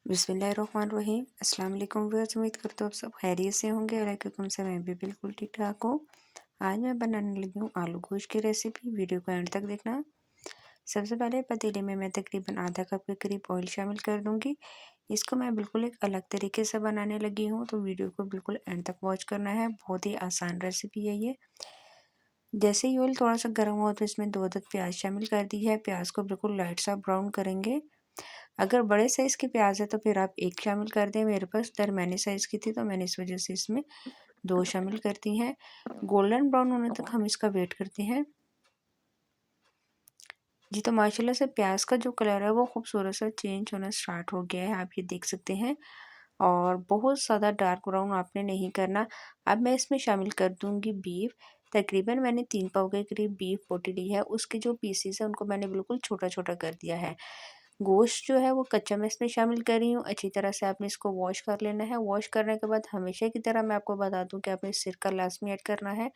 बिस्मिल्लाहिर्रहमानिर्रहीम। अस्सलाम वालेकुम व्यूअर्स, उम्मीद करता हूँ आप सब खैरियत से होंगे। अलैकुम से मैं भी बिल्कुल ठीक ठाक हूँ। आज मैं बनाने लगी हूँ आलू गोश्त की रेसिपी। वीडियो को एंड तक देखना। सबसे पहले पतीले में मैं तकरीबन आधा कप के करीब ऑयल शामिल कर दूँगी। इसको मैं बिल्कुल एक अलग तरीके से बनाने लगी हूँ, तो वीडियो को बिल्कुल एंड तक वॉच करना है। बहुत ही आसान रेसिपी है ये। जैसे ही ऑयल थोड़ा सा गर्म हुआ तो इसमें 2 अदद प्याज शामिल कर दी है। प्याज को बिल्कुल लाइट सा ब्राउन करेंगे। अगर बड़े साइज़ की प्याज है तो फिर आप 1 शामिल कर दें। मेरे पास दरमियानी साइज़ की थी तो मैंने इस वजह से इसमें 2 शामिल कर दी हैं। गोल्डन ब्राउन होने तक हम इसका वेट करते हैं। जी, तो माशाल्लाह से प्याज का जो कलर है वो खूबसूरत सा चेंज होना स्टार्ट हो गया है, आप ये देख सकते हैं। और बहुत ज़्यादा डार्क ब्राउन आपने नहीं करना। अब मैं इसमें शामिल कर दूँगी बीफ। तकरीबन मैंने 3 पाव के करीब बीफ बोटी ली है। उसके जो पीसेस हैं उनको मैंने बिल्कुल छोटा-छोटा कर दिया है। गोश्त जो है वो कच्चा मैं इसमें शामिल कर रही हूँ। अच्छी तरह से आपने इसको वॉश कर लेना है। वॉश करने के बाद हमेशा की तरह मैं आपको बता दूँ कि आपने सिरका लाज़मी ऐड करना है।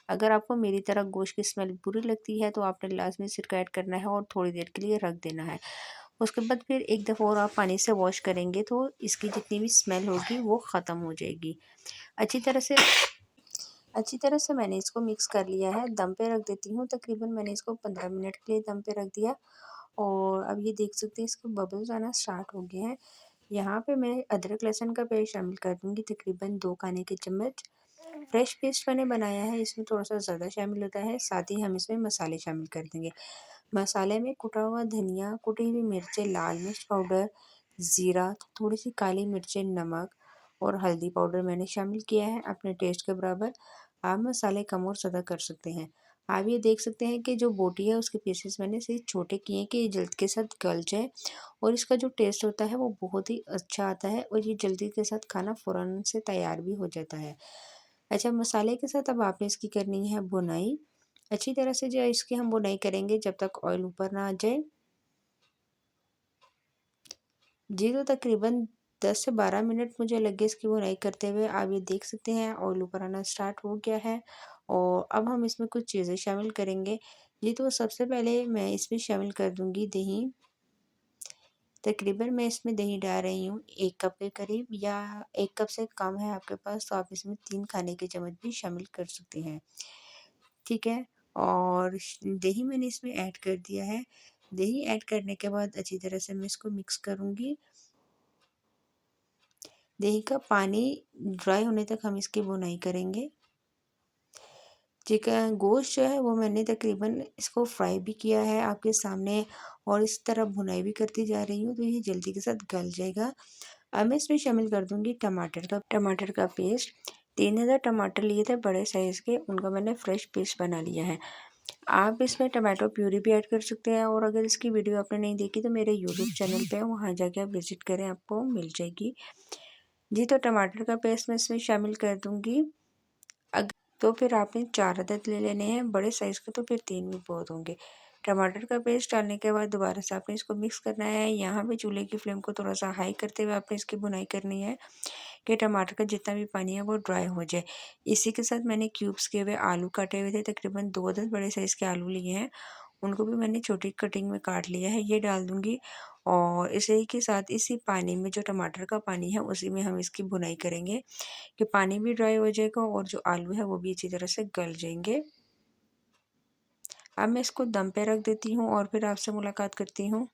अगर आपको मेरी तरह गोश्त की स्मेल बुरी लगती है तो आपने लाज़मी सिरका ऐड करना है और थोड़ी देर के लिए रख देना है। उसके बाद फिर एक दफ़ा और आप पानी से वॉश करेंगे तो इसकी जितनी भी स्मेल होगी वो ख़त्म हो जाएगी। अच्छी तरह से अच्छी तरह से मैंने इसको मिक्स कर लिया है। दम पे रख देती हूँ। तकरीबन मैंने इसको 15 मिनट के लिए दम पे रख दिया। और अब ये देख सकते हैं इसको बबल्स आना स्टार्ट हो गए हैं। यहाँ पे मैं अदरक लहसुन का पेस्ट शामिल कर दूँगी, तकरीबन 2 खाने के चम्मच। फ्रेश पेस्ट मैंने बनाया है, इसमें थोड़ा-सा ज़्यादा शामिल होता है। साथ ही हम इसमें मसाले शामिल कर देंगे। मसाले में कुटा हुआ धनिया, कुटी हुई मिर्चें, लाल मिर्च पाउडर, ज़ीरा, थोड़ी-सी काली मिर्चें, नमक और हल्दी पाउडर मैंने शामिल किया है अपने टेस्ट के बराबर। आप मसाले कम और ज़्यादा कर सकते हैं। आप ये देख सकते हैं कि जो बोटी है उसके पीसेस मैंने इसे छोटे किए हैं कि ये जल्द के साथ गल जाए और इसका जो टेस्ट होता है वो बहुत ही अच्छा आता है और ये जल्दी के साथ खाना फ़ौरन से तैयार भी हो जाता है। अच्छा, मसाले के साथ अब आपने इसकी करनी है भुनाई। अच्छी तरह से जो है इसकी हम भुनाई करेंगे जब तक ऑयल ऊपर ना आ जाए। जी, तो तकरीबन 10 से 12 मिनट मुझे लगे इसकी भुनाई करते हुए। आप ये देख सकते हैं ऑयल ऊपर आना स्टार्ट हो गया है और अब हम इसमें कुछ चीज़ें शामिल करेंगे। जी, तो सबसे पहले मैं इसमें शामिल कर दूँगी दही। तकरीबन मैं इसमें दही डाल रही हूँ 1 कप के करीब, या 1 कप से कम है आपके पास तो आप इसमें 3 खाने के चम्मच भी शामिल कर सकते हैं। ठीक है? और दही मैंने इसमें ऐड कर दिया है। दही ऐड करने के बाद अच्छी तरह से मैं इसको मिक्स करूँगी। दही का पानी ड्राई होने तक हम इसकी भुनाई करेंगे। चिकन गोश्त जो है वो मैंने तकरीबन इसको फ्राई भी किया है आपके सामने और इस तरह भुनाई भी करती जा रही हूँ तो ये जल्दी के साथ गल जाएगा। अब मैं इसमें शामिल कर दूँगी टमाटर का पेस्ट। 3 अदद टमाटर लिए थे बड़े साइज़ के, उनका मैंने फ्रेश पेस्ट बना लिया है। आप इसमें टमाटो प्यूरी भी ऐड कर सकते हैं और अगर इसकी वीडियो आपने नहीं देखी तो मेरे यूट्यूब चैनल पे है, वहाँ जाके आप विज़िट करें, आपको मिल जाएगी। जी, तो टमाटर का पेस्ट मैं इसमें शामिल कर दूँगी। अग तो फिर आपने 4 अदद ले लेने हैं, बड़े साइज़ के तो फिर 3 भी बहुत होंगे। टमाटर का पेस्ट डालने के बाद दोबारा से आपने इसको मिक्स करना है। यहाँ पे चूल्हे की फ्लेम को थोड़ा-सा हाई करते हुए आपने इसकी भुनाई करनी है कि टमाटर का जितना भी पानी है वो ड्राई हो जाए। इसी के साथ मैंने क्यूब्स किए हुए आलू काटे हुए थे, तकरीबन 2 अदद बड़े साइज़ के आलू लिए हैं। उनको भी मैंने छोटी कटिंग में काट लिया है, ये डाल दूँगी और इसी के साथ इसी पानी में जो टमाटर का पानी है उसी में हम इसकी भुनाई करेंगे कि पानी भी ड्राई हो जाएगा और जो आलू है वो भी अच्छी तरह से गल जाएँगे। अब मैं इसको दम पे रख देती हूँ और फिर आपसे मुलाकात करती हूँ।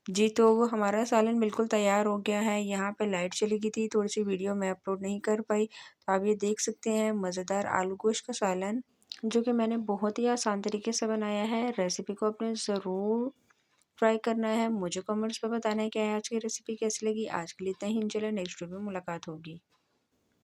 जी, तो वो हमारा सालन बिल्कुल तैयार हो गया है। यहाँ पे लाइट चली गई थी, थोड़ी-सी वीडियो मैं अपलोड नहीं कर पाई। तो आप ये देख सकते हैं मज़ेदार आलू गोश्त का सालन, जो कि मैंने बहुत ही आसान तरीके से बनाया है। रेसिपी को आपने ज़रूर ट्राई करना है। मुझे कमेंट्स में बताना है कि आज की रेसिपी कैसी लगी। आज के लिए इतना ही, इंशाल्लाह नेक्स्ट वीडियो में मुलाकात होगी।